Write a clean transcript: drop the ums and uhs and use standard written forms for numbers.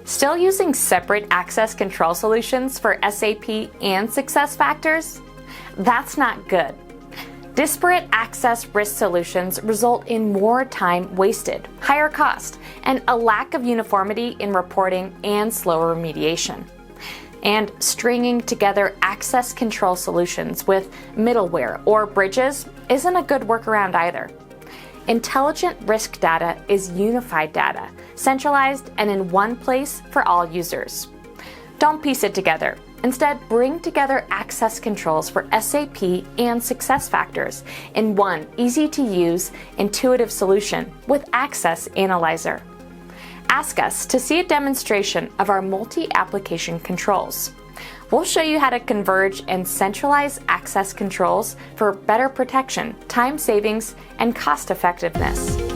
Still using separate access control solutions for SAP and SuccessFactors? That's not good. Disparate access risk solutions result in more time wasted, higher cost, and a lack of uniformity in reporting and slower remediation. And stringing together access control solutions with middleware or bridges isn't a good workaround either. Intelligent risk data is unified data, centralized and in one place for all users. Don't piece it together. Instead, bring together access controls for SAP and SuccessFactors in one easy-to-use, intuitive solution with Access Analyzer. Ask us to see a demonstration of our multi-application controls. We'll show you how to converge and centralize access controls for better protection, time savings, and cost effectiveness.